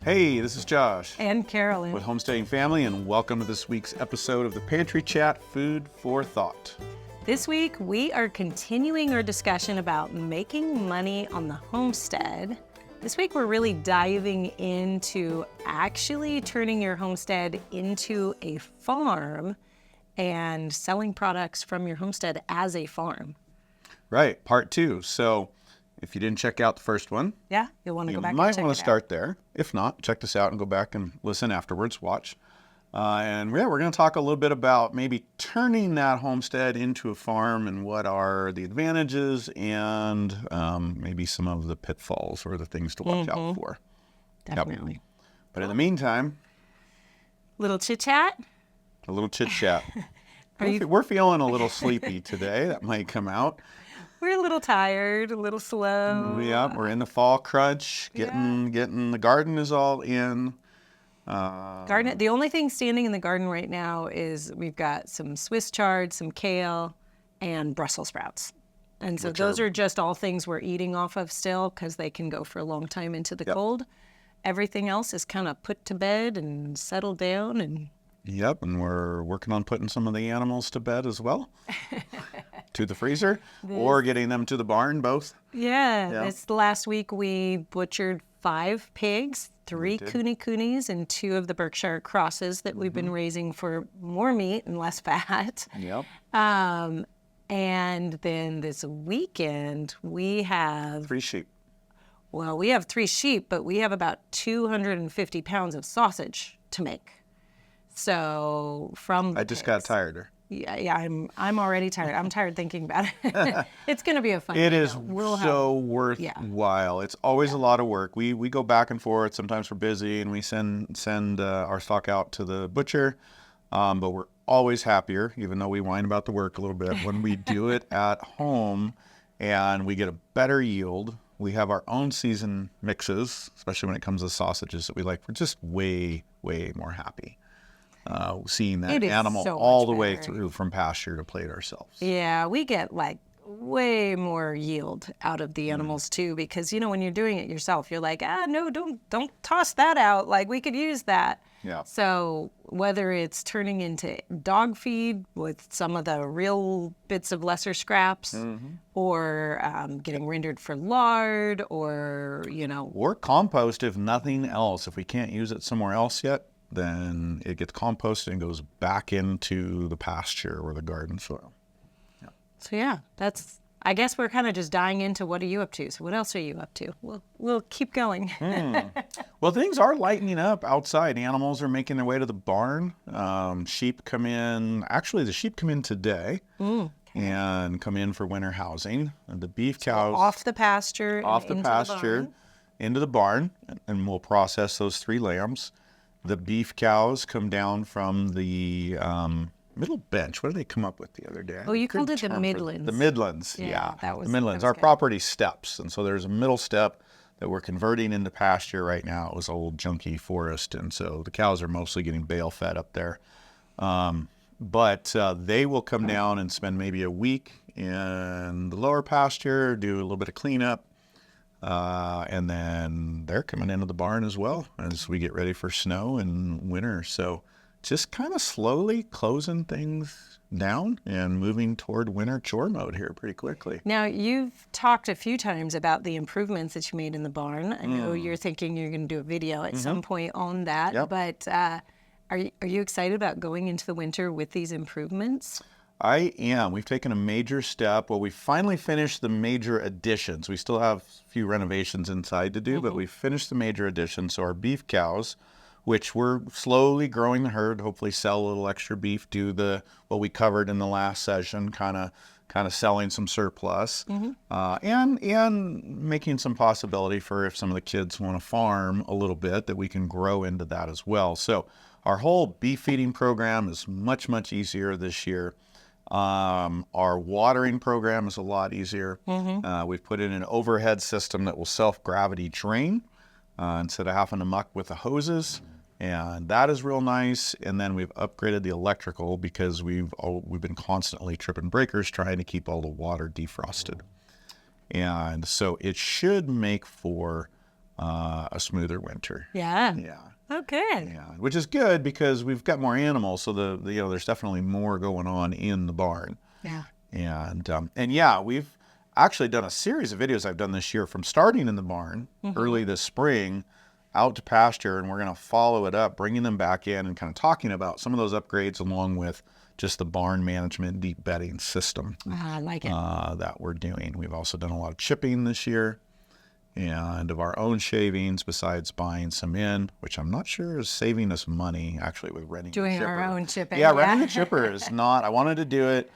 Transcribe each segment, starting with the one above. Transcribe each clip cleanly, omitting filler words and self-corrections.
Hey, this is Josh And Carolyn. with Homesteading Family, and welcome to this week's episode of the Pantry Chat Food for Thought. This week, we are continuing our discussion about making money on the homestead. This week, we're really diving into actually turning your homestead into a farm and selling products from your homestead as a farm. Right, part two. So if you didn't check out the first one, Yeah, you'll want to you go back might and check want it to out. start there. If not, check this out and go back and listen afterwards, watch. We're going to talk a little bit about maybe turning that homestead into a farm and what are the advantages and maybe some of the pitfalls or the things to watch out for. Definitely. But in the meantime, Little chit chat. a little chit chat. We're feeling a little sleepy today. That might come out. We're a little tired, a little slow. Yeah, we're in the fall crunch. Getting the garden is all in. Garden. The only thing standing in the garden right now is we've got some Swiss chard, some kale, and Brussels sprouts. And so those are just all things we're eating off of still because they can go for a long time into the cold. Everything else is kind of put to bed and settled down. And we're working on putting some of the animals to bed as well. To the freezer or getting them to the barn, both. Yeah. It's the last week we butchered 5 pigs, 3 coonies, and 2 of the Berkshire crosses that we've been raising for more meat and less fat. Yep. And then this weekend we have 3 sheep. Well, we have 3 sheep, but we have about 250 pounds of sausage to make. So from I just got tired. Yeah, I'm already tired. I'm tired thinking about it. It's going to be a fun. It is worthwhile. It's always a lot of work. We go back and forth. Sometimes we're busy and we send our stock out to the butcher, but we're always happier, even though we whine about the work a little bit, when we do it at home and we get a better yield. We have our own season mixes, especially when it comes to sausages that we like. We're just way more happy. Seeing that animal all the way through from pasture to plate ourselves. Yeah, we get like way more yield out of the animals too, because when you're doing it yourself, you're like, no, don't toss that out. Like we could use that. Yeah. So whether it's turning into dog feed with some of the real bits of lesser scraps, or getting rendered for lard, or or compost, if nothing else. If we can't use it somewhere else yet, then it gets composted and goes back into the pasture or the garden soil. Yeah. So I guess we're kind of just dying into what are you up to? So what else are you up to? We'll keep going. Well, things are lightening up outside. Animals are making their way to the barn. Sheep come in. Actually, the sheep come in today and come in for winter housing. And the beef cows off the pasture into the barn, and we'll process those 3 lambs. The beef cows come down from the middle bench. What did they come up with the other day? Oh, you called it the Midlands. The Midlands, yeah. That was the Midlands. Our property steps, and so there's a middle step that we're converting into pasture right now. It was old junky forest, and so the cows are mostly getting bale fed up there. But they will come down and spend maybe a week in the lower pasture, do a little bit of cleanup. And then they're coming into the barn as well as we get ready for snow and winter. So just kind of slowly closing things down and moving toward winter chore mode here pretty quickly. Now, you've talked a few times about the improvements that you made in the barn. I know you're thinking you're going to do a video at some point on that, but are you excited about going into the winter with these improvements? I am. We've taken a major step. Well, we finally finished the major additions. We still have a few renovations inside to do, but we finished the major additions. So our beef cows, which we're slowly growing the herd, hopefully sell a little extra beef, do what we covered in the last session, kind of selling some surplus, and making some possibility for if some of the kids want to farm a little bit, that we can grow into that as well. So our whole beef feeding program is much easier this year. Our watering program is a lot easier. We've put in an overhead system that will self-gravity drain instead of having to muck with the hoses. And that is real nice. And then we've upgraded the electrical because we've been constantly tripping breakers trying to keep all the water defrosted. And so it should make for a smoother winter. Yeah. Yeah. Okay. Yeah, which is good because we've got more animals, so there's definitely more going on in the barn. Yeah. And yeah, we've actually done a series of videos I've done this year from starting in the barn early this spring out to pasture, and we're going to follow it up, bringing them back in and kind of talking about some of those upgrades along with just the barn management deep bedding system I like it. that we're doing. We've also done a lot of chipping this year and of our own shavings besides buying some in, which I'm not sure is saving us money actually with renting Doing a chipper. our own chipping. Yeah, renting a chipper is not. I wanted to do it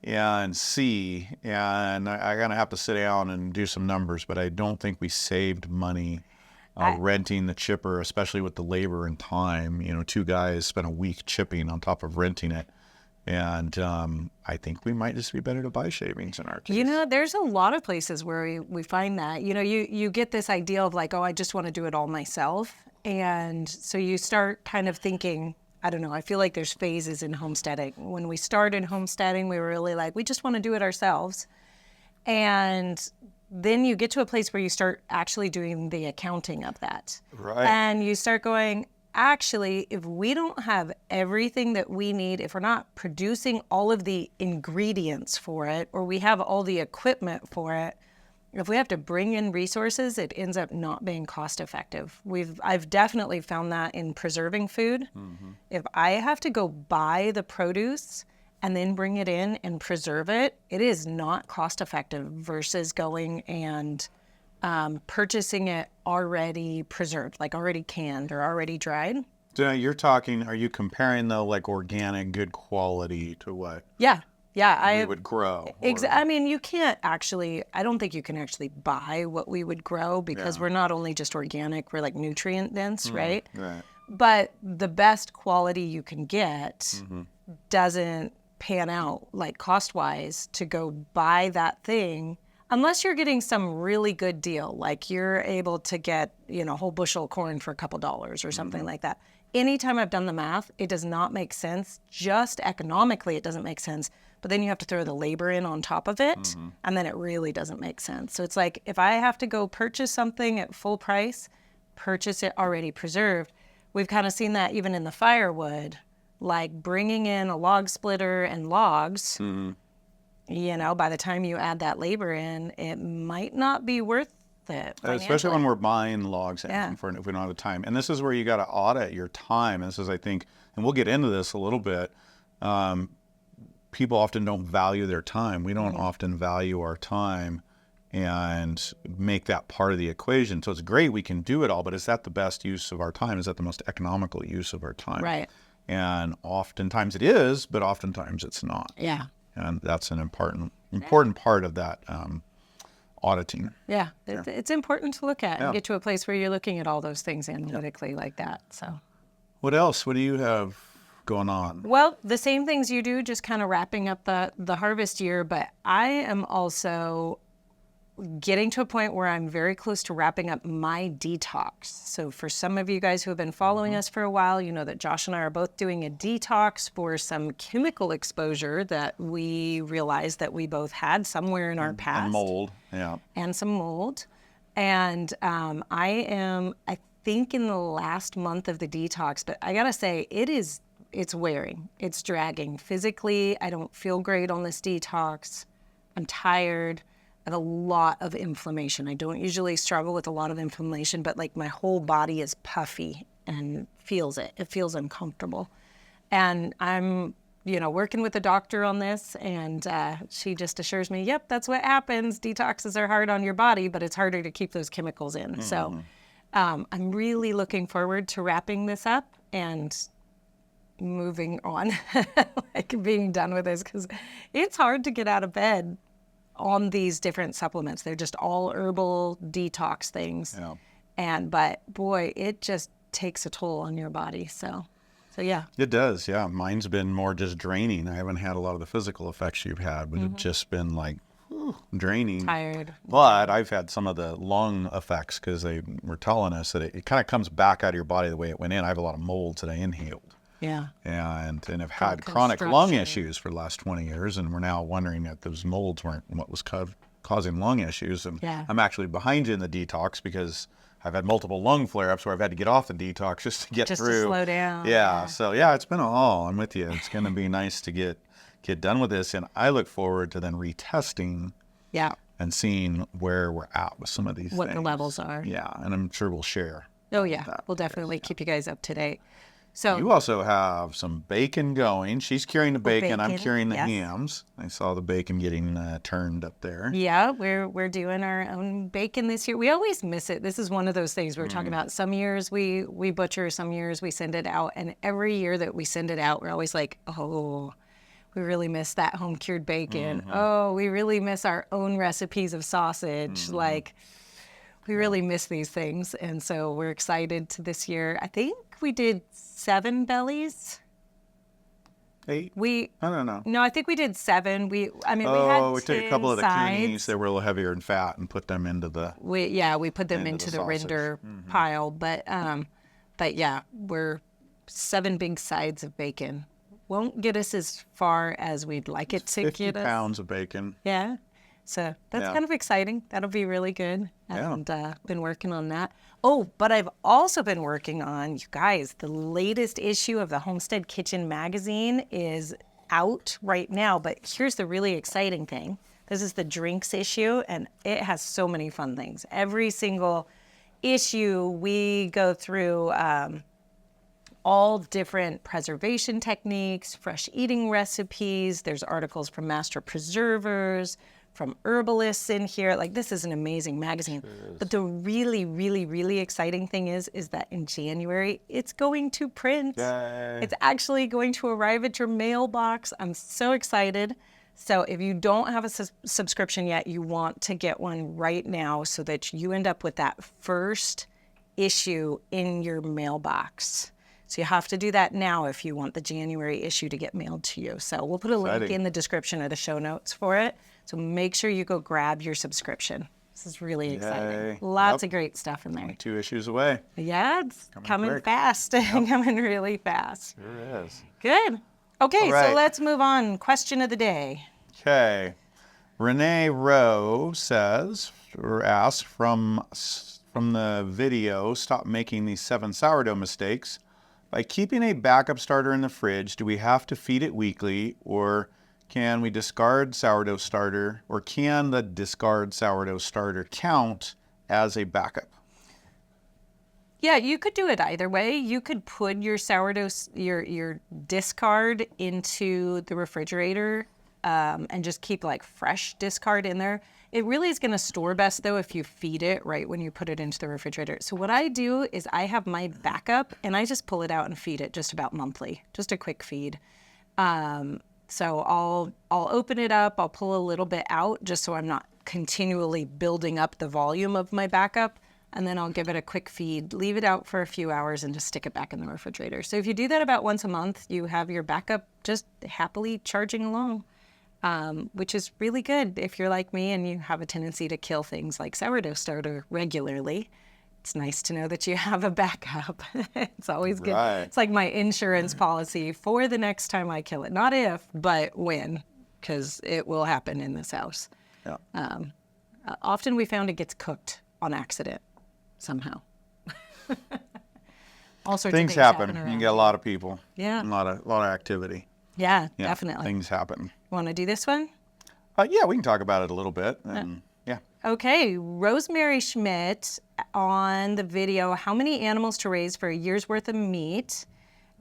and see, and I gotta have to sit down and do some numbers, but I don't think we saved money renting the chipper, especially with the labor and time. 2 guys spent a week chipping on top of renting it. And I think we might just be better to buy shavings in our case. There's a lot of places where we find that. You get this idea of like, oh, I just want to do it all myself. And so you start kind of thinking, I don't know, I feel like there's phases in homesteading. When we started homesteading, we were really like, we just want to do it ourselves. And then you get to a place where you start actually doing the accounting of that. Right. And you start going, actually, if we don't have everything that we need, if we're not producing all of the ingredients for it, or we have all the equipment for it, if we have to bring in resources, it ends up not being cost effective. I've definitely found that in preserving food. If I have to go buy the produce and then bring it in and preserve it, it is not cost effective versus going and purchasing it already preserved, like already canned or already dried. So are you comparing though like organic, good quality to what we would grow? I mean, you can't actually, I don't think you can actually buy what we would grow because we're not only just organic, we're like nutrient dense, right? Right. But the best quality you can get doesn't pan out like cost wise to go buy that thing. Unless you're getting some really good deal, like you're able to get, a whole bushel of corn for a couple dollars or something like that. Anytime I've done the math, it does not make sense. Just economically, it doesn't make sense. But then you have to throw the labor in on top of it, and then it really doesn't make sense. So it's like if I have to go purchase something at full price, purchase it already preserved. We've kind of seen that even in the firewood, like bringing in a log splitter and logs. By the time you add that labor in, it might not be worth it. Especially when we're buying logs if we don't have the time. And this is where you got to audit your time. This is, I think, and we'll get into this a little bit. People often don't value their time. We don't often value our time and make that part of the equation. So it's great we can do it all, but is that the best use of our time? Is that the most economical use of our time? Right. And oftentimes it is, but oftentimes it's not. Yeah. And that's an important part of that auditing. Yeah, it's important to look at and get to a place where you're looking at all those things analytically like that. So, what else? What do you have going on? Well, the same things you do, just kind of wrapping up the harvest year. But I am also getting to a point where I'm very close to wrapping up my detox. So for some of you guys who have been following us for a while, you know that Josh and I are both doing a detox for some chemical exposure that we realized that we both had somewhere in our past. And mold, yeah. And some mold. And I think in the last month of the detox, but I gotta say, it's wearing, it's dragging. Physically, I don't feel great on this detox. I'm tired. I have a lot of inflammation. I don't usually struggle with a lot of inflammation, but like my whole body is puffy and feels it. It feels uncomfortable. And I'm, working with a doctor on this, and she just assures me, yep, that's what happens. Detoxes are hard on your body, but it's harder to keep those chemicals in. Mm-hmm. So I'm really looking forward to wrapping this up and moving on, like being done with this, because it's hard to get out of bed on these different supplements. They're just all herbal detox things. Yeah. But boy, it just takes a toll on your body. So yeah. It does. Yeah. Mine's been more just draining. I haven't had a lot of the physical effects you've had, but it's just been like draining. Tired. But I've had some of the lung effects because they were telling us that it kind of comes back out of your body the way it went in. I have a lot of molds that I inhaled. Yeah. And have had chronic lung issues for the last 20 years, and we're now wondering that those molds weren't what was causing lung issues. And I'm actually behind you in the detox because I've had multiple lung flare-ups where I've had to get off the detox just to get through. Just to slow down. Yeah. So yeah, it's been a haul. I'm with you. It's going to be nice to get done with this, and I look forward to then retesting. Yeah. And seeing where we're at with some of these what things. the levels are. Yeah, and I'm sure we'll share. Oh yeah, we'll definitely keep you guys up to date. So you also have some bacon going. She's curing the bacon. I'm curing the yes. hams. I saw the bacon getting turned up there. Yeah, we're doing our own bacon this year. We always miss it. This is one of those things we were talking about. Some years we butcher, some years we send it out, and every year that we send it out, we're always like, oh, we really miss that home cured bacon. Oh, we really miss our own recipes of sausage. Like, we really miss these things, and so we're excited to this year. I think we did 7 bellies. 8? I don't know. No, I think we did 7. We had we took a couple of the kidneys that were a little heavier in fat and put them into the. We put them into the render pile, but yeah, we're 7 big sides of bacon. Won't get us as far as we'd like it to 50 get us. pounds of bacon. Yeah. So that's kind of exciting. That'll be really good. And been working on that. Oh, but I've also been working on, you guys, the latest issue of the Homestead Kitchen magazine is out right now. But here's the really exciting thing. This is the drinks issue, and it has so many fun things. Every single issue we go through all different preservation techniques, fresh eating recipes. There's articles from master preservers, from herbalists in here. Like, this is an amazing magazine. Sure, but the really, really, really exciting thing is that in January, it's going to print. Yay. It's actually going to arrive at your mailbox. I'm so excited. So if you don't have a subscription yet, you want to get one right now so that you end up with that first issue in your mailbox. So you have to do that now if you want the January issue to get mailed to you. So we'll put a link in the description of the show notes for it. So make sure you go grab your subscription. This is really exciting. Lots of great stuff in there. 2 issues away. Yeah, it's coming fast. Coming really fast. Sure is. Good. Okay, so let's move on. Question of the day. Okay. Renee Rowe says, or asks, from the video, stop making these 7 sourdough mistakes. By keeping a backup starter in the fridge, do we have to feed it weekly, or can we discard sourdough starter, or can the discard sourdough starter count as a backup? Yeah, you could do it either way. You could put your sourdough, your discard into the refrigerator and just keep like fresh discard in there. It really is going to store best, though, if you feed it right when you put it into the refrigerator. So what I do is I have my backup, and I just pull it out and feed it just about monthly, just a quick feed. So I'll open it up, I'll pull a little bit out just so I'm not continually building up the volume of my backup, and then I'll give it a quick feed, leave it out for a few hours, and just stick it back in the refrigerator. So if you do that about once a month, you have your backup just happily charging along. Which is really good if you're like me and you have a tendency to kill things like sourdough starter regularly. It's nice to know that you have a backup. It's always good. Right. It's like my insurance policy for the next time I kill it. Not if, but when, because it will happen in this house. Yeah. Often we found it gets cooked on accident somehow. All sorts things of things happen. around. You get a lot of people. Yeah. A lot of activity. Yeah, definitely. Things happen. Want to do this one? Yeah, we can talk about it a little bit. And, Okay, Rosemary Schmidt on the video, how many animals to raise for a year's worth of meat,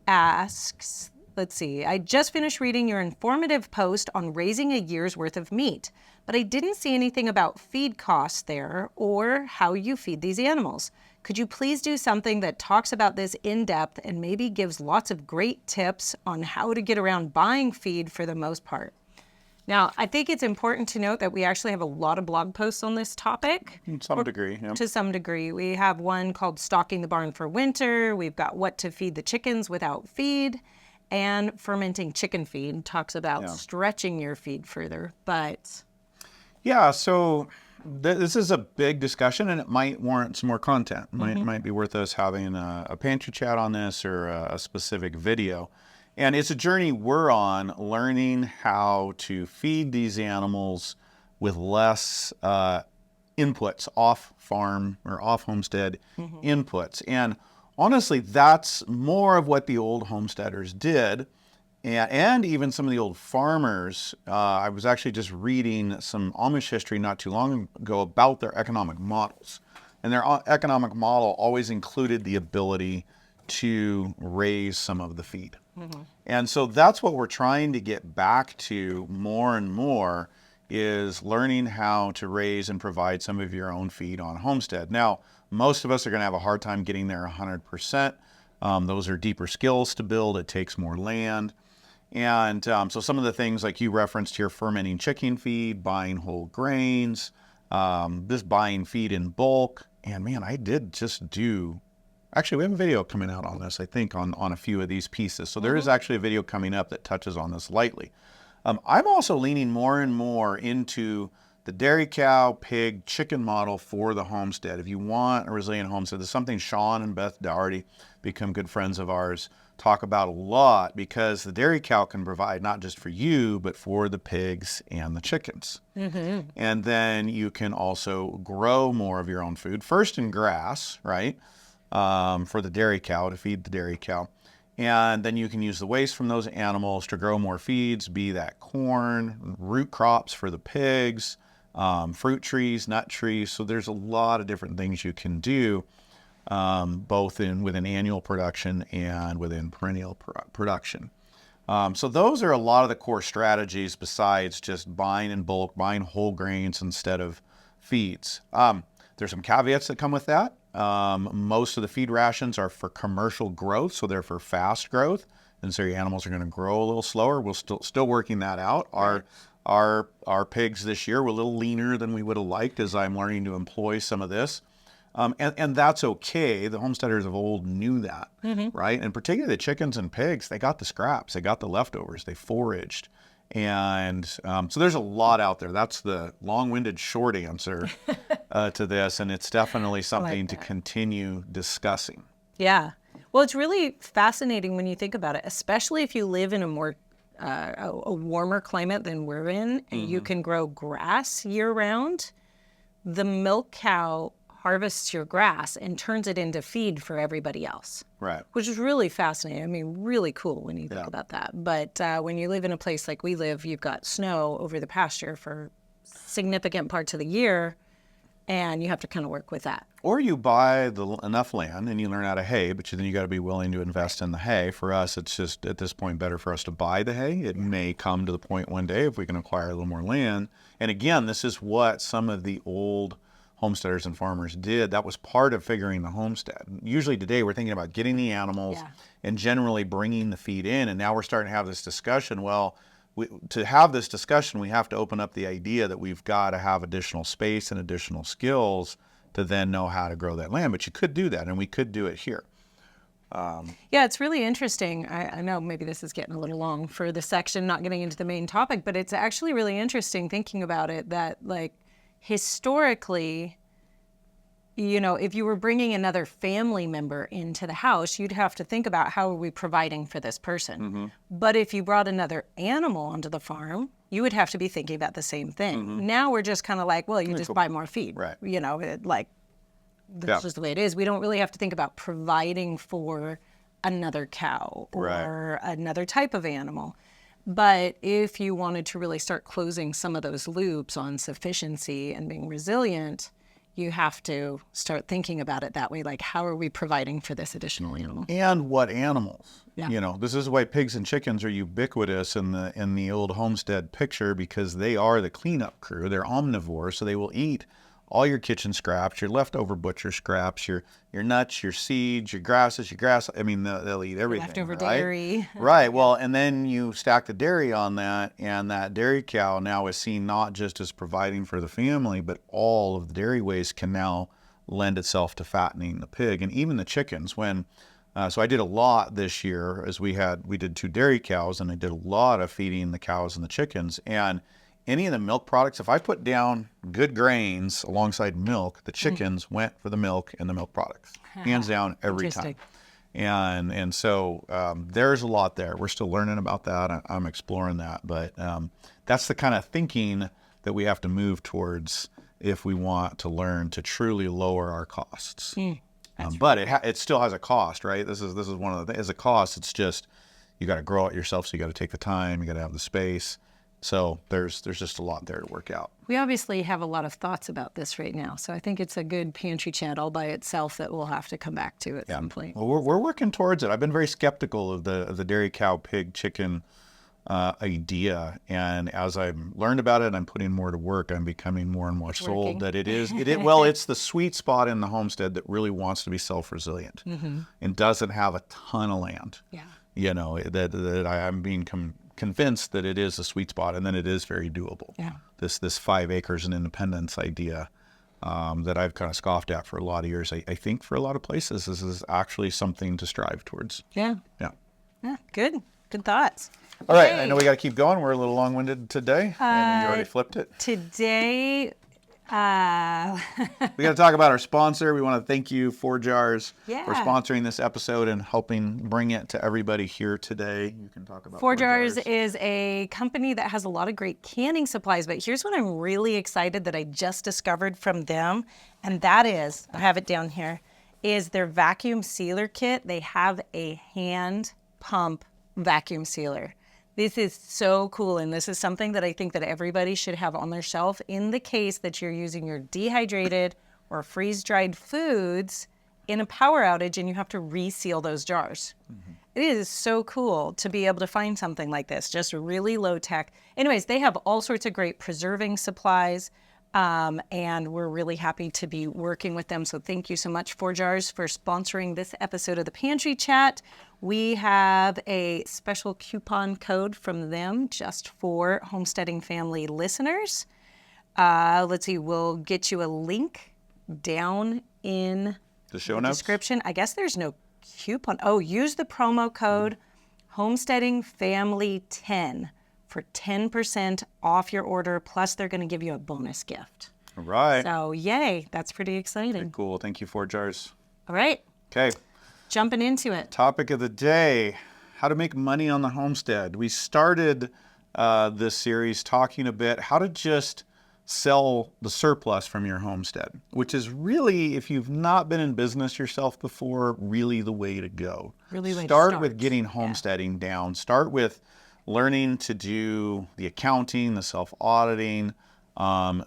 asks, let's see, I just finished reading your informative post on raising a year's worth of meat, but I didn't see anything about feed costs there or how you feed these animals. Could you please do something that talks about this in depth and maybe gives lots of great tips on how to get around buying feed for the most part? Now, I think it's important to note that we actually have a lot of blog posts on this topic. To some degree, yeah. To some degree. We have one called Stocking the Barn for Winter. We've got What to Feed the Chickens Without Feed. And Fermenting Chicken Feed talks about stretching your feed further. But yeah, so this is a big discussion, and it might warrant some more content. Might be worth us having a pantry chat on this or a specific video. And it's a journey we're on, learning how to feed these animals with less inputs, off farm or off homestead inputs. And honestly, that's more of what the old homesteaders did. And even some of the old farmers. I was actually just reading some Amish history not too long ago about their economic models. And their economic model always included the ability to raise some of the feed. And so that's what we're trying to get back to more and more, is learning how to raise and provide some of your own feed on homestead. Now, most of us are going to have a hard time getting there 100%. Those are deeper skills to build. It takes more land. And so some of the things like you referenced here, fermenting chicken feed, buying whole grains, this buying feed in bulk. And man, I did just do, actually we have a video coming out on this, I think on a few of these pieces. So there is actually a video coming up that touches on this lightly. I'm also leaning more and more into the dairy cow, pig, chicken model for the homestead. If you want a resilient homestead, there's something Sean and Beth Dougherty, become good friends of ours, talk about a lot, because the dairy cow can provide not just for you, but for the pigs and the chickens. And then you can also grow more of your own food, first in grass, right? For the dairy cow, to feed the dairy cow. And then you can use the waste from those animals to grow more feeds, be that corn, root crops for the pigs, fruit trees, nut trees. So there's a lot of different things you can do, both within annual production and within perennial production. So those are a lot of the core strategies, besides just buying in bulk, buying whole grains instead of feeds. There's some caveats that come with that. Most of the feed rations are for commercial growth, so they're for fast growth, and so your animals are going to grow a little slower. We're still working that out. Our pigs this year were a little leaner than we would have liked, as I'm learning to employ some of this. And that's okay. The homesteaders of old knew that, right? And particularly the chickens and pigs, they got the scraps, they got the leftovers, they foraged. And so there's a lot out there. That's the long-winded short answer to this, and it's definitely something to continue discussing. Yeah. Well, it's really fascinating when you think about it, especially if you live in a more a warmer climate than we're in, and you can grow grass year-round. The milk cow harvests your grass and turns it into feed for everybody else. Right. Which is really fascinating. I mean, really cool when you think about that. But when you live in a place like we live, you've got snow over the pasture for significant parts of the year, and you have to kind of work with that. Or you buy enough land and you learn how to hay, but then you got to be willing to invest in the hay. For us, it's just at this point better for us to buy the hay. It may come to the point one day if we can acquire a little more land. And again, this is what some of the old homesteaders and farmers did. That was part of figuring the homestead. Usually today we're thinking about getting the animals and generally bringing the feed in. And now we're starting to have this discussion. Well, to have this discussion, we have to open up the idea that we've got to have additional space and additional skills to then know how to grow that land. But you could do that, and we could do it here. Yeah, it's really interesting. I know maybe this is getting a little long for the section, not getting into the main topic, but it's actually really interesting thinking about it, that like historically, you know, if you were bringing another family member into the house, you'd have to think about how are we providing for this person. But if you brought another animal onto the farm, you would have to be thinking about the same thing. Now we're just kind of like, well, you just buy more feed. Right. You know, that's just the way it is. We don't really have to think about providing for another cow or another type of animal. But if you wanted to really start closing some of those loops on sufficiency and being resilient, you have to start thinking about it that way. Like, how are we providing for this additional animal? And what animals? Yeah. You know, this is why pigs and chickens are ubiquitous in the old homestead picture, because they are the cleanup crew. They're omnivores, so they will eat all your kitchen scraps, your leftover butcher scraps, your nuts, your seeds, your grasses, I mean, they'll eat everything. Leftover right? dairy. Right. Well, and then you stack the dairy on that, and that dairy cow now is seen not just as providing for the family, but all of the dairy waste can now lend itself to fattening the pig and even the chickens. So I did a lot this year, as we did 2 dairy cows, and I did a lot of feeding the cows and the chickens. And any of the milk products, if I put down good grains alongside milk, the chickens went for the milk and the milk products, hands down, every time. And so there's a lot there. We're still learning about that. I'm exploring that, but that's the kind of thinking that we have to move towards if we want to learn to truly lower our costs. But it still has a cost, right? This is one of the things. As a cost, it's just you got to grow it yourself, so you got to take the time, you got to have the space. So there's just a lot there to work out. We obviously have a lot of thoughts about this right now, so I think it's a good pantry chat all by itself that we'll have to come back to at some point. Well, we're working towards it. I've been very skeptical of the dairy, cow, pig, chicken idea, and as I've learned about it and I'm putting more to work, I'm becoming more and more sold that it's the sweet spot in the homestead that really wants to be self-resilient and doesn't have a ton of land. Yeah. You know, that I'm being convinced that it is a sweet spot, and then it is very doable. Yeah. This 5 acres and independence idea that I've kind of scoffed at for a lot of years. I think for a lot of places, this is actually something to strive towards. Yeah. Yeah. Yeah. Good thoughts. All right. I know we got to keep going. We're a little long-winded today, and you already flipped it. Today, we got to talk about our sponsor. We want to thank you, 4 Jars, for sponsoring this episode and helping bring it to everybody here today. You can talk about 4 Jars is a company that has a lot of great canning supplies, but here's what I'm really excited that I just discovered from them, and that is, I have it down here, is their vacuum sealer kit. They have a hand pump vacuum sealer. This is so cool, and this is something that I think that everybody should have on their shelf in the case that you're using your dehydrated or freeze-dried foods in a power outage and you have to reseal those jars. It is so cool to be able to find something like this, just really low tech. Anyways, they have all sorts of great preserving supplies, and we're really happy to be working with them. So thank you so much, 4 Jars, for sponsoring this episode of the Pantry Chat. We have a special coupon code from them just for Homesteading family listeners. Let's see, we'll get you a link down in the show notes description. I guess there's no coupon. Oh, use the promo code Homesteading Family 10 for 10% off your order. Plus, they're going to give you a bonus gift. All right. So, yay. That's pretty exciting. Very cool. Thank you, 4 Jars. All right. Okay. Jumping into it. Topic of the day, how to make money on the homestead. We started this series talking a bit how to just sell the surplus from your homestead, which is really, if you've not been in business yourself before, really the way to go. Really way to start with getting homesteading down. Start with learning to do the accounting, the self-auditing,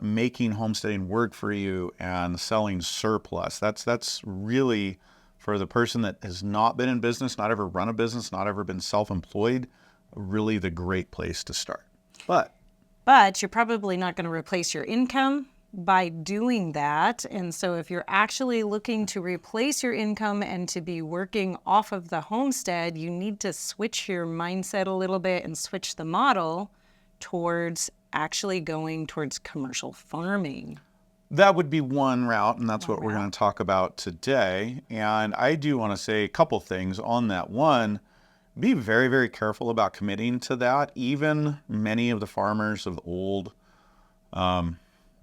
making homesteading work for you, and selling surplus. That's really, for the person that has not been in business, not ever run a business, not ever been self-employed, really the great place to start. But you're probably not going to replace your income by doing that. And so if you're actually looking to replace your income and to be working off of the homestead, you need to switch your mindset a little bit and switch the model towards actually going towards commercial farming. That would be one route, and that's what we're going to talk about today. And I do want to say a couple things on that. One, be very, very careful about committing to that. Even many of the farmers of old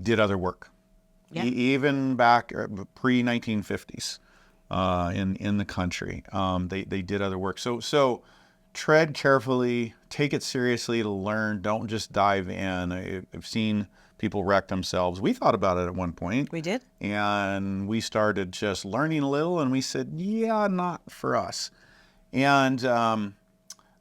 did other work. Yeah. Even back pre-1950s in the country, they did other work. So tread carefully, take it seriously to learn. Don't just dive in. I've seen people wreck themselves. We thought about it at one point. We did. And we started just learning a little, and we said, yeah, not for us. And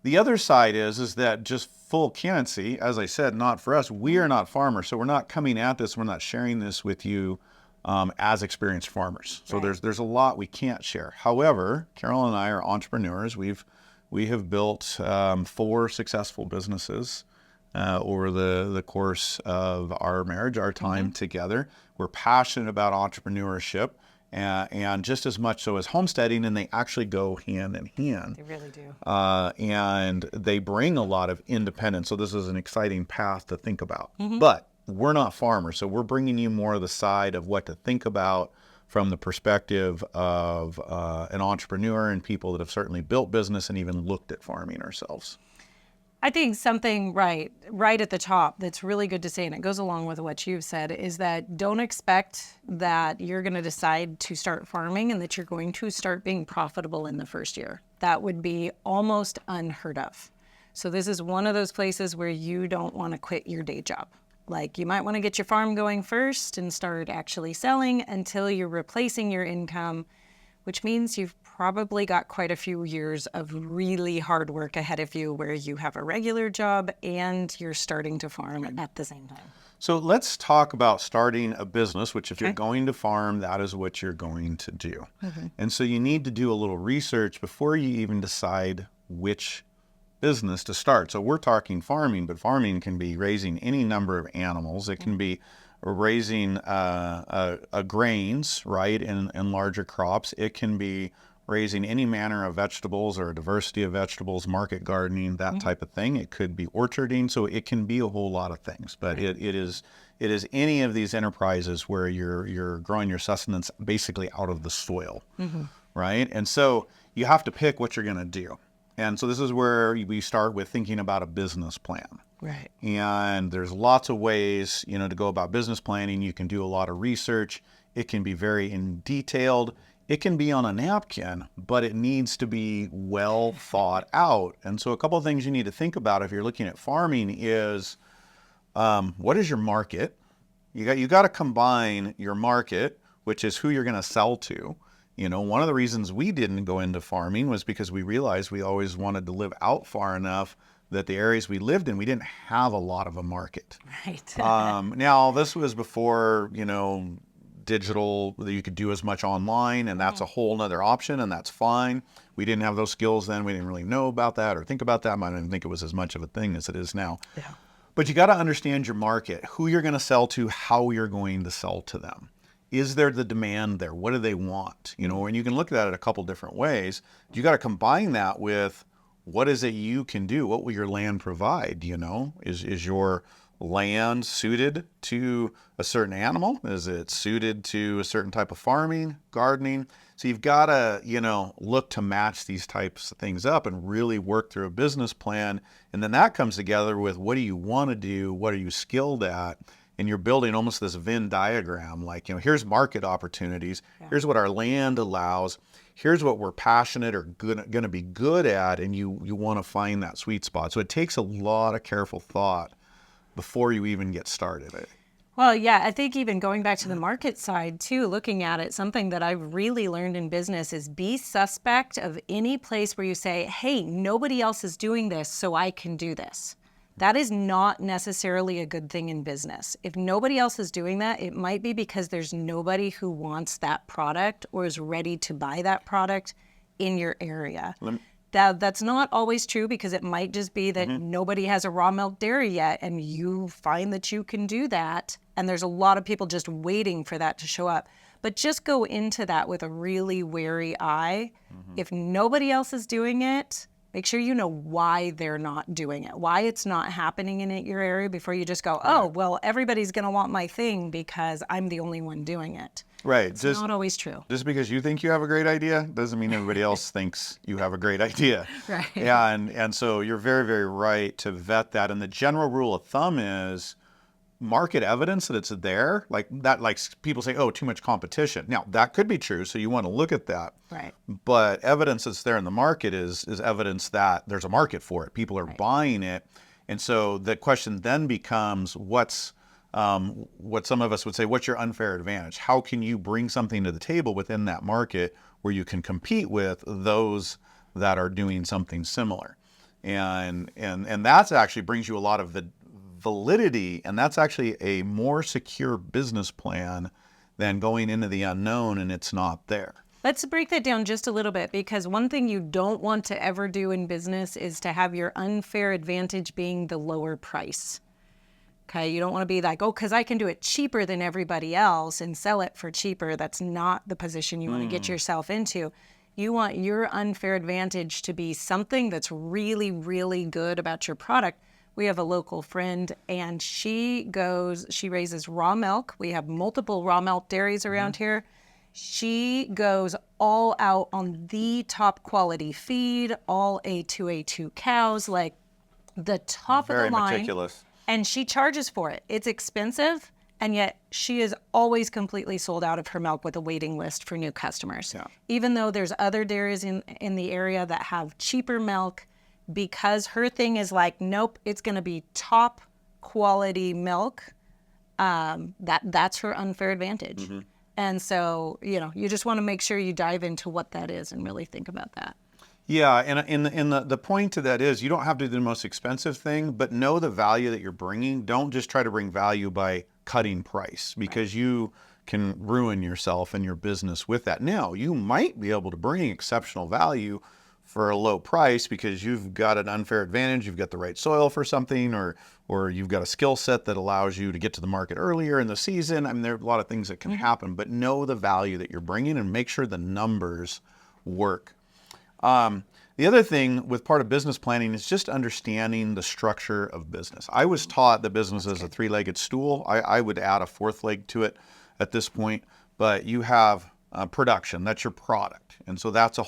the other side is that just full candidacy, as I said, not for us. We are not farmers, so we're not coming at this. We're not sharing this with you as experienced farmers. So there's a lot we can't share. However, Carolyn and I are entrepreneurs. We have built 4 successful businesses over the course of our marriage, our time together. We're passionate about entrepreneurship. And just as much so as homesteading, and they actually go hand in hand. They really do. And they bring a lot of independence. So this is an exciting path to think about. But we're not farmers, so we're bringing you more of the side of what to think about from the perspective of an entrepreneur and people that have certainly built business and even looked at farming ourselves. I think something right at the top that's really good to say, and it goes along with what you've said, is that don't expect that you're going to decide to start farming and that you're going to start being profitable in the first year. That would be almost unheard of. So this is one of those places where you don't want to quit your day job. Like, you might want to get your farm going first and start actually selling until you're replacing your income, which means you've probably got quite a few years of really hard work ahead of you where you have a regular job and you're starting to farm at the same time. So let's talk about starting a business, which if you're going to farm, that is what you're going to do. And so you need to do a little research before you even decide which business to start. So we're talking farming, but farming can be raising any number of animals. It can be raising grains, right, in larger crops. It can be raising any manner of vegetables or a diversity of vegetables, market gardening, that type of thing. It could be orcharding, so it can be a whole lot of things. But it is any of these enterprises where you're growing your sustenance basically out of the soil, right? And so you have to pick what you're going to do. And so this is where we start with thinking about a business plan. Right. And there's lots of ways, to go about business planning. You can do a lot of research. It can be very detailed. It can be on a napkin, but it needs to be well thought out. And so a couple of things you need to think about if you're looking at farming is, what is your market? You got to combine your market, which is who you're going to sell to. One of the reasons we didn't go into farming was because we realized we always wanted to live out far enough that the areas we lived in, we didn't have a lot of a market. Right. Now, this was before, digital, that you could do as much online, and that's a whole nother option, and that's fine. We didn't have those skills then. We didn't really know about that or think about that. I didn't think it was as much of a thing as it is now. Yeah. But you got to understand your market, who you're going to sell to, how you're going to sell to them. Is there the demand there? What do they want? And you can look at it a couple different ways. You got to combine that with what is it you can do? What will your land provide? Is your land suited to a certain animal? Is it suited to a certain type of farming, gardening? So you've got to, look to match these types of things up and really work through a business plan. And then that comes together with what do you want to do? What are you skilled at? And you're building almost this Venn diagram, like, here's market opportunities. Here's what our land allows. Here's what we're passionate or going to be good at. And you want to find that sweet spot. So it takes a lot of careful thought before you even get started. Well, yeah, I think even going back to the market side too, looking at it, something that I've really learned in business is be suspect of any place where you say, hey, nobody else is doing this, so I can do this. That is not necessarily a good thing in business. If nobody else is doing that, it might be because there's nobody who wants that product or is ready to buy that product in your area. That's not always true, because it might just be that nobody has a raw milk dairy yet and you find that you can do that. And there's a lot of people just waiting for that to show up. But just go into that with a really wary eye. If nobody else is doing it, make sure you know why they're not doing it, why it's not happening in your area before you just go, oh, well, everybody's going to want my thing because I'm the only one doing it. Right. It's not always true. Just because you think you have a great idea doesn't mean everybody else thinks you have a great idea. Right. Yeah, and so you're very, very right to vet that. And the general rule of thumb is market evidence that it's there, like people say, oh, too much competition. Now, that could be true, so you want to look at that. Right. But evidence that's there in the market is evidence that there's a market for it. People are buying it. And so the question then becomes, what some of us would say, what's your unfair advantage? How can you bring something to the table within that market where you can compete with those that are doing something similar? And that's actually brings you a lot of the validity, and that's actually a more secure business plan than going into the unknown and it's not there. Let's break that down just a little bit, because one thing you don't want to ever do in business is to have your unfair advantage being the lower price. Okay, you don't want to be like, oh, because I can do it cheaper than everybody else and sell it for cheaper. That's not the position you want to get yourself into. You want your unfair advantage to be something that's really, really good about your product. We have a local friend, and she raises raw milk. We have multiple raw milk dairies around here. She goes all out on the top quality feed, all A2 cows, like the top of the line. Very meticulous. And she charges for it. It's expensive, and yet she is always completely sold out of her milk with a waiting list for new customers. Yeah. Even though there's other dairies in the area that have cheaper milk, because her thing is like, nope, it's going to be top quality milk that's her unfair advantage. And so, you just want to make sure you dive into what that is and really think about that. Yeah, and the point to that is you don't have to do the most expensive thing, but know the value that you're bringing. Don't just try to bring value by cutting price, because you can ruin yourself and your business with that. Now, you might be able to bring exceptional value for a low price because you've got an unfair advantage, you've got the right soil for something, or you've got a skill set that allows you to get to the market earlier in the season. I mean, there are a lot of things that can happen, but know the value that you're bringing and make sure the numbers work. The other thing with part of business planning is just understanding the structure of business. I was taught that business is a three-legged stool. I would add a fourth leg to it at this point, but you have production, that's your product. And so that's a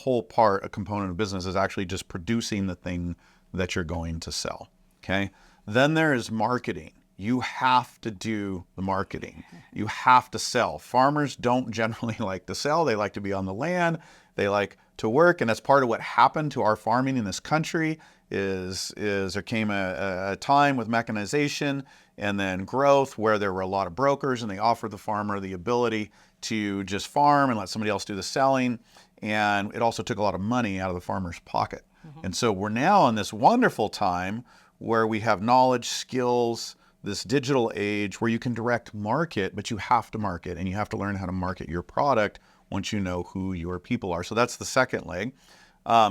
component of business is actually just producing the thing that you're going to sell, okay? Then there is marketing. You have to do the marketing. You have to sell. Farmers don't generally like to sell. They like to be on the land. They like to work, and that's part of what happened to our farming in this country is there came a time with mechanization and then growth where there were a lot of brokers, and they offered the farmer the ability to just farm and let somebody else do the selling, and it also took a lot of money out of the farmer's pocket. And so we're now in this wonderful time where we have knowledge, skills, this digital age where you can direct market, but you have to market, and you have to learn how to market your product once you know who your people are. So that's the second leg.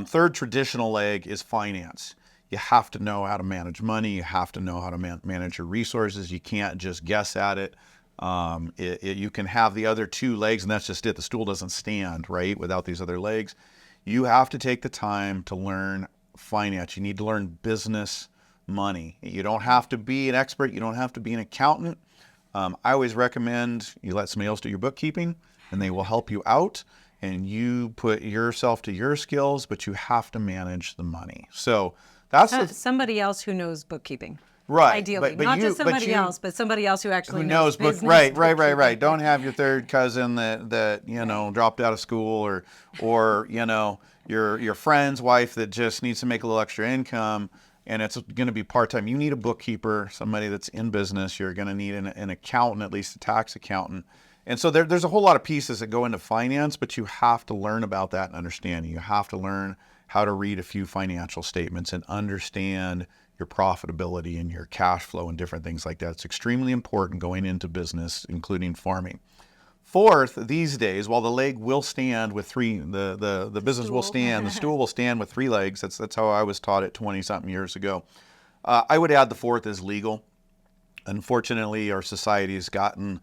Third traditional leg is finance. You have to know how to manage money. You have to know how to manage your resources. You can't just guess at it. You can have the other two legs, and that's just it. The stool doesn't stand, right, without these other legs. You have to take the time to learn finance. You need to learn business, money. You don't have to be an expert. You don't have to be an accountant. I always recommend you let somebody else do your bookkeeping, and they will help you out, and you put yourself to your skills, but you have to manage the money. So that's somebody else who knows bookkeeping. Right. Ideally, not just somebody else, but somebody else who actually knows business. Right. Don't have your third cousin that dropped out of school, or your friend's wife that just needs to make a little extra income, and it's going to be part-time. You need a bookkeeper, somebody that's in business. You're going to need an accountant, at least a tax accountant. And so there's a whole lot of pieces that go into finance, but you have to learn about that and understand. You have to learn how to read a few financial statements and understand your profitability and your cash flow and different things like that. It's extremely important going into business, including farming. Fourth, these days, while the leg will stand with three, the business will stand, the stool will stand with three legs. That's how I was taught it 20-something years ago. I would add the fourth is legal. Unfortunately, our society has gotten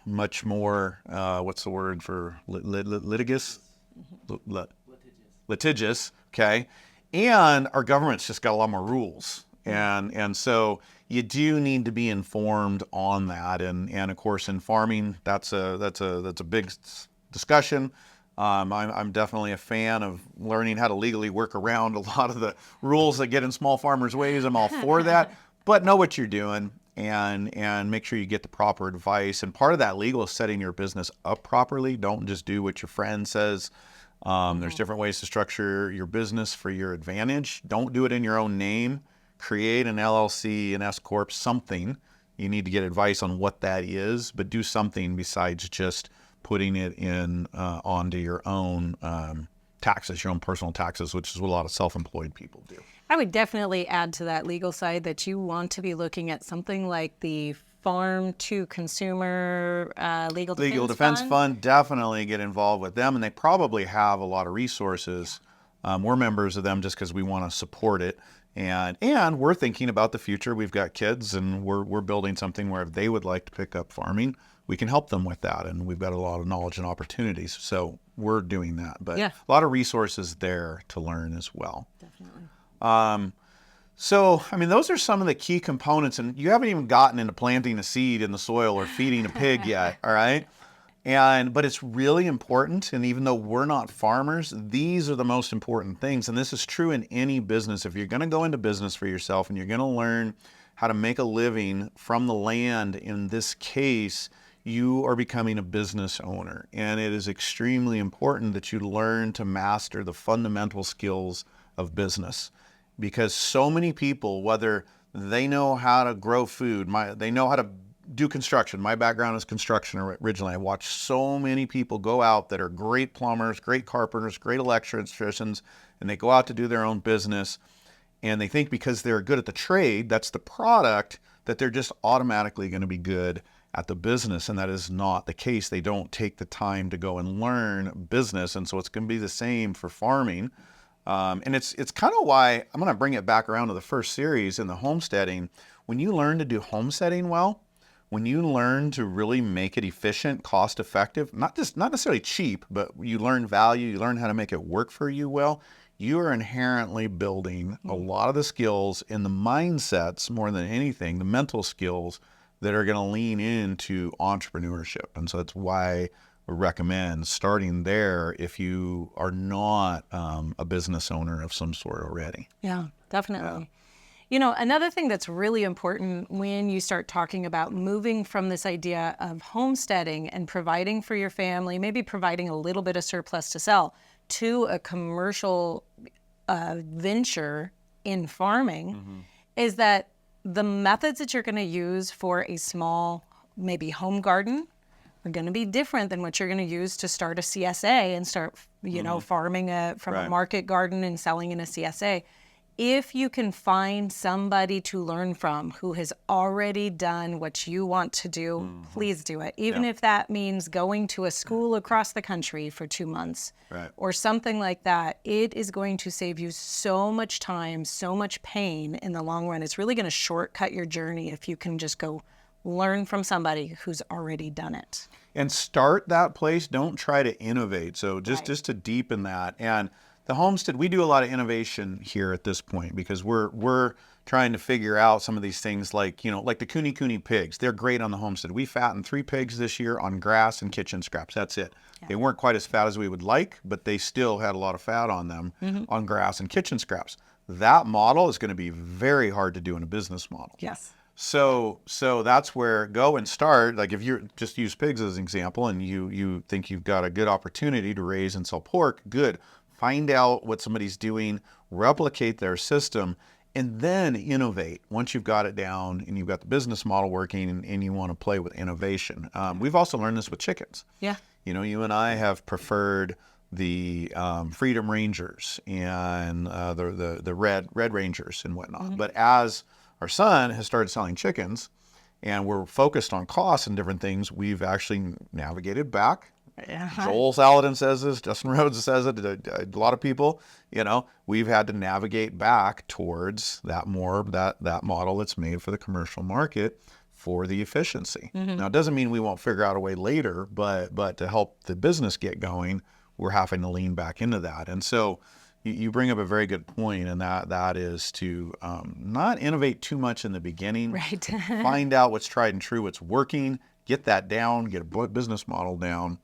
much more, what's the word for litigious? Litigious, okay? And our government's just got a lot more rules. And so you do need to be informed on that. And of course, in farming, that's a big discussion. I'm definitely a fan of learning how to legally work around a lot of the rules that get in small farmers' ways. I'm all for that. But know what you're doing. And make sure you get the proper advice. And part of that legal is setting your business up properly. Don't just do what your friend says. There's different ways to structure your business for your advantage. Don't do it in your own name. Create an LLC, an S Corp, something. You need to get advice on what that is, but do something besides just putting it in onto your own taxes, your own personal taxes, which is what a lot of self-employed people do. I would definitely add to that legal side that you want to be looking at something like the Farm to Consumer Legal Defense Fund. Definitely get involved with them, and they probably have a lot of resources. We're members of them just because we want to support it, and we're thinking about the future. We've got kids, and we're building something where if they would like to pick up farming, we can help them with that, and we've got a lot of knowledge and opportunities. So we're doing that, but a lot of resources there to learn as well. Definitely. So, I mean, those are some of the key components, and you haven't even gotten into planting a seed in the soil or feeding a pig yet, all right? But it's really important, and even though we're not farmers, these are the most important things, and this is true in any business. If you're going to go into business for yourself and you're going to learn how to make a living from the land, in this case, you are becoming a business owner, and it is extremely important that you learn to master the fundamental skills of business. Because so many people, whether they know how to grow food, they know how to do construction. My background is construction originally. I watched so many people go out that are great plumbers, great carpenters, great electricians, and they go out to do their own business. And they think because they're good at the trade, that's the product, that they're just automatically going to be good at the business. And that is not the case. They don't take the time to go and learn business. And so it's going to be the same for farming. And it's kind of why I'm going to bring it back around to the first series in the homesteading. When you learn to do homesteading well, when you learn to really make it efficient, cost effective, not necessarily cheap, but you learn value, you learn how to make it work for you well, you are inherently building a lot of the skills and the mindsets more than anything, the mental skills that are going to lean into entrepreneurship. And so that's why we recommend starting there if you are not a business owner of some sort already. Yeah, definitely. Yeah. You know, another thing that's really important when you start talking about moving from this idea of homesteading and providing for your family, maybe providing a little bit of surplus to sell, to a commercial venture in farming, is that the methods that you're going to use for a small, maybe home garden are going to be different than what you're going to use to start a CSA and start, you know, farming from a market garden and selling in a CSA. If you can find somebody to learn from who has already done what you want to do, please do it. Even if that means going to a school across the country for 2 months or something like that, it is going to save you so much time, so much pain in the long run. It's really going to shortcut your journey if you can just go learn from somebody who's already done it. And start that place. Don't try to innovate. So just to deepen that. And the homestead, we do a lot of innovation here at this point because we're trying to figure out some of these things like, you know, like the Kuni pigs. They're great on the homestead. We fattened 3 pigs this year on grass and kitchen scraps. That's it. Yeah. They weren't quite as fat as we would like, but they still had a lot of fat on them on grass and kitchen scraps. That model is going to be very hard to do in a business model. Yes. So that's where go and start. Like if you just use pigs as an example and you think you've got a good opportunity to raise and sell pork, good. Find out what somebody's doing, replicate their system, and then innovate once you've got it down and you've got the business model working and you want to play with innovation. We've also learned this with chickens. Yeah. You know, you and I have preferred the Freedom Rangers and the Red Rangers and whatnot. But as our son has started selling chickens and we're focused on costs and different things, we've actually navigated back. Yeah. Joel Saladin says this, Justin Rhodes says it, a lot of people, you know, we've had to navigate back towards that model that's made for the commercial market for the efficiency. Now, it doesn't mean we won't figure out a way later, but to help the business get going, we're having to lean back into that. And so you bring up a very good point, and that is to not innovate too much in the beginning. Right. Find out what's tried and true, what's working, get that down, get a business model down.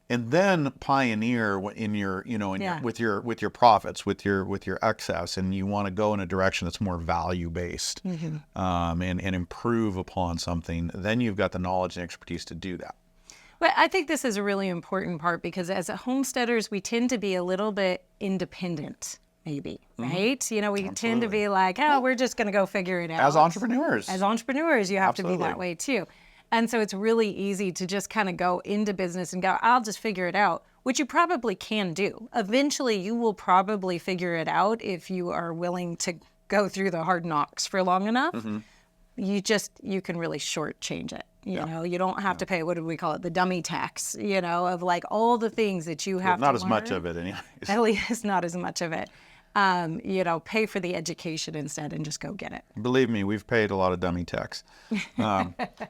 And then pioneer in your, you know, with your profits, with your excess, and you want to go in a direction that's more value based, and improve upon something. Then you've got the knowledge and expertise to do that. But I think this is a really important part because as homesteaders, we tend to be a little bit independent, maybe, right? You know, we tend to be like, oh, we're just going to go figure it out. As entrepreneurs, you have to be that way too. And so it's really easy to just kind of go into business and go, I'll just figure it out, which you probably can do. Eventually, you will probably figure it out if you are willing to go through the hard knocks for long enough. You can really shortchange it. You know, you don't have to pay, what do we call it? The dummy tax, you know, of like all the things that you have to learn. Not as much of it anyways. At least not as much of it. You know, pay for the education instead and just go get it. Believe me, we've paid a lot of dummy tax.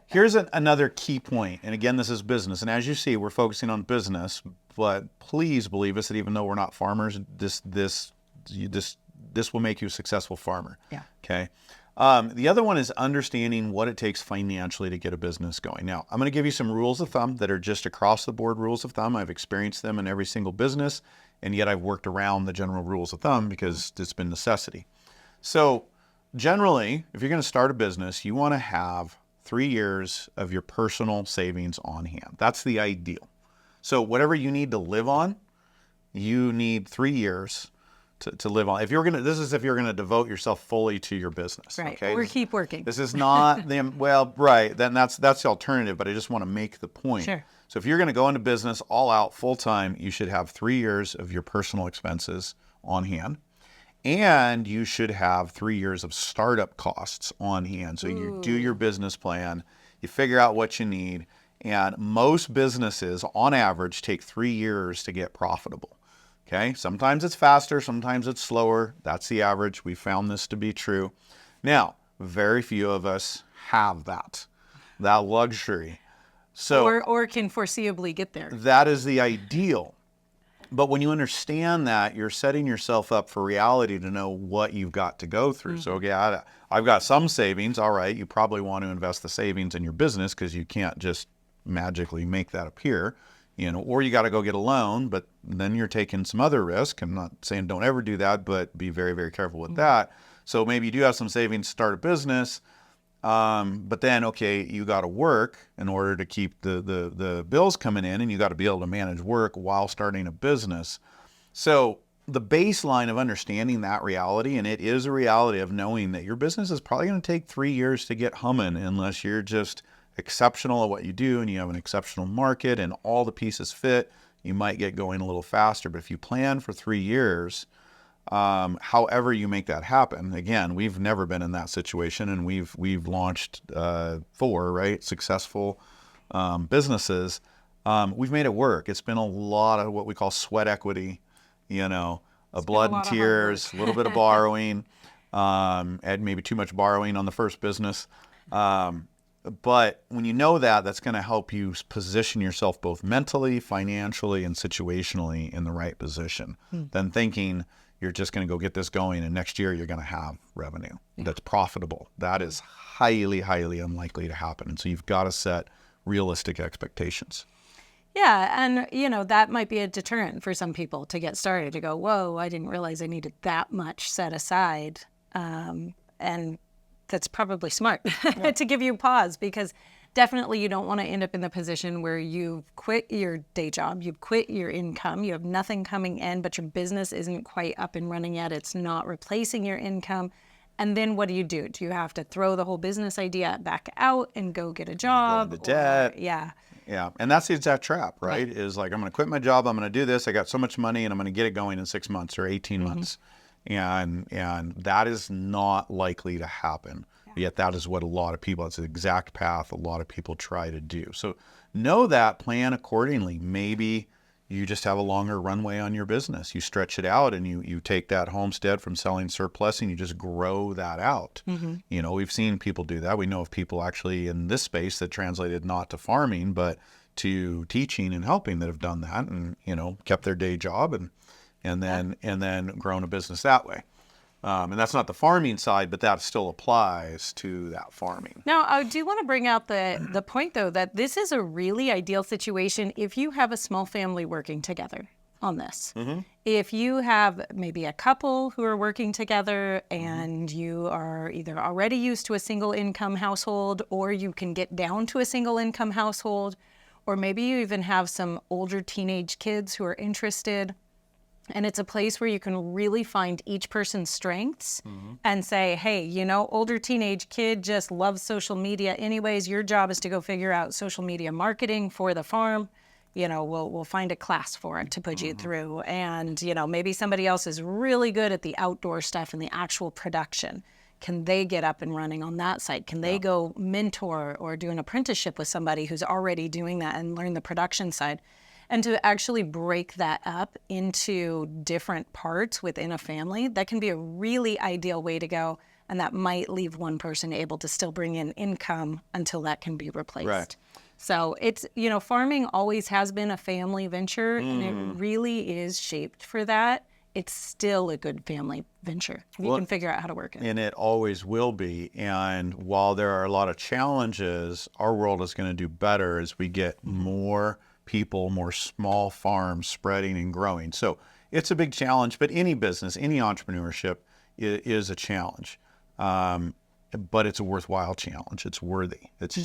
Here's another key point. And again, this is business. And as you see, we're focusing on business, but please believe us that even though we're not farmers, this will make you a successful farmer. Yeah. Okay. The other one is understanding what it takes financially to get a business going. Now, I'm going to give you some rules of thumb that are just across the board rules of thumb. I've experienced them in every single business, and yet I've worked around the general rules of thumb because it's been necessity. So generally, if you're going to start a business, you want to have 3 years of your personal savings on hand. That's the ideal. So whatever you need to live on, you need 3 years to live on. If you're gonna devote yourself fully to your business, Right. okay? Or keep working. This is not well, right? Then that's the alternative. But I just want to make the point. Sure. So if you're going to go into business all out full time, you should have 3 years of your personal expenses on hand, and you should have 3 years of startup costs on hand. So you do your business plan, you figure out what you need, and most businesses, on average, take 3 years to get profitable. Okay, sometimes it's faster, sometimes it's slower. That's the average. We found this to be true. Now, very few of us have that luxury. So, or can foreseeably get there. that is the ideal. But when you understand that, you're setting yourself up for reality to know what you've got to go through. So, okay, I've got some savings. All right, you probably want to invest the savings in your business because you can't just magically make that appear. Or you got to go get a loan, but then you're taking some other risk. I'm not saying don't ever do that, but be very, very careful with that. So maybe you do have some savings to start a business, but then, okay, you got to work in order to keep the bills coming in, and you got to be able to manage work while starting a business. So the baseline of understanding that reality, and it is a reality of knowing that your business is probably going to take 3 years to get humming unless you're just exceptional at what you do and you have an exceptional market and all the pieces fit, you might get going a little faster. But if you plan for 3 years, however you make that happen, again, we've never been in that situation, and we've launched 4 successful businesses. We've made it work. It's been a lot of what we call sweat equity, blood and tears, a little bit of borrowing, and maybe too much borrowing on the first business. But when you know that, that's going to help you position yourself both mentally, financially, and situationally in the right position than thinking you're just going to go get this going and next year you're going to have revenue that's profitable. That is highly, highly unlikely to happen. And so you've got to set realistic expectations. Yeah, and that might be a deterrent for some people to get started, to go, whoa, I didn't realize I needed that much set aside. And that's probably smart to give you a pause, because definitely you don't want to end up in the position where you've quit your day job, you've quit your income, you have nothing coming in, but your business isn't quite up and running yet. It's not replacing your income. And then what do? Do you have to throw the whole business idea back out and go get a job? Go into debt. Yeah. Yeah. And that's the exact trap, right? Is like, I'm going to quit my job. I'm going to do this. I got so much money and I'm going to get it going in 6 months or 18 months. And that is not likely to happen. Yet that is what a lot of people, it's the exact path a lot of people try to do. So know that, plan accordingly. Maybe you just have a longer runway on your business. You stretch it out and you take that homestead from selling surplus and you just grow that out. We've seen people do that. We know of people actually in this space that translated not to farming, but to teaching and helping that have done that and, kept their day job and then grown a business that way. And that's not the farming side, but that still applies to that farming. Now, I do want to bring out the point, though, that this is a really ideal situation if you have a small family working together on this. If you have maybe a couple who are working together and you are either already used to a single income household, or you can get down to a single income household, or maybe you even have some older teenage kids who are interested. And it's a place where you can really find each person's strengths and say, hey, older teenage kid just loves social media anyways. Your job is to go figure out social media marketing for the farm. We'll find a class for it to put you through. And, maybe somebody else is really good at the outdoor stuff and the actual production. Can they get up and running on that side? Can they go mentor or do an apprenticeship with somebody who's already doing that and learn the production side? And to actually break that up into different parts within a family, that can be a really ideal way to go. And that might leave one person able to still bring in income until that can be replaced. Right. So it's, farming always has been a family venture, and it really is shaped for that. It's still a good family venture. You can figure out how to work it. And it always will be. And while there are a lot of challenges, our world is going to do better as we get more people, more small farms spreading and growing. So it's a big challenge, but any business, any entrepreneurship is a challenge. But it's a worthwhile challenge. It's worthy. It's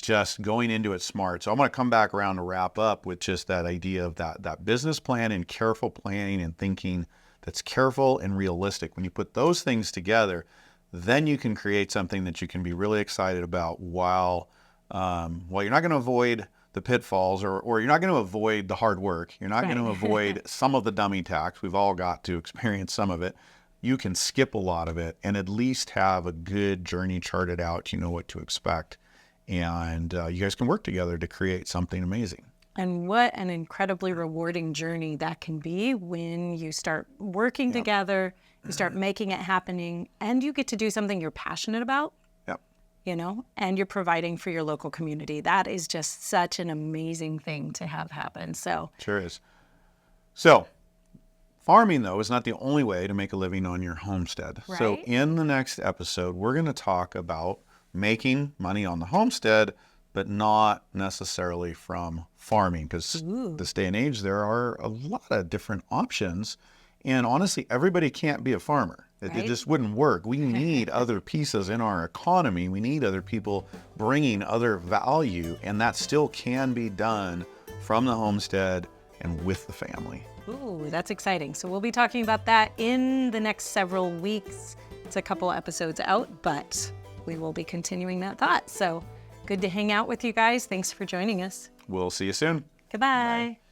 just going into it smart. So I'm going to come back around to wrap up with just that idea of that business plan and careful planning and thinking that's careful and realistic. When you put those things together, then you can create something that you can be really excited about while you're not going to avoid the pitfalls or you're not going to avoid the hard work. You're not going to avoid some of the dummy tax. We've all got to experience some of it. You can skip a lot of it and at least have a good journey charted out. You know what to expect. And you guys can work together to create something amazing. And what an incredibly rewarding journey that can be when you start working together, you start making it happening, and you get to do something you're passionate about. You know, and you're providing for your local community. That is just such an amazing thing to have happen. So sure is. So farming, though, is not the only way to make a living on your homestead. Right? So in the next episode, we're going to talk about making money on the homestead, but not necessarily from farming, because this day and age, there are a lot of different options. And honestly, everybody can't be a farmer. It just wouldn't work. We need other pieces in our economy. We need other people bringing other value, and that still can be done from the homestead and with the family. Ooh, that's exciting. So we'll be talking about that in the next several weeks. It's a couple episodes out, but we will be continuing that thought. So good to hang out with you guys. Thanks for joining us. We'll see you soon. Goodbye. Bye.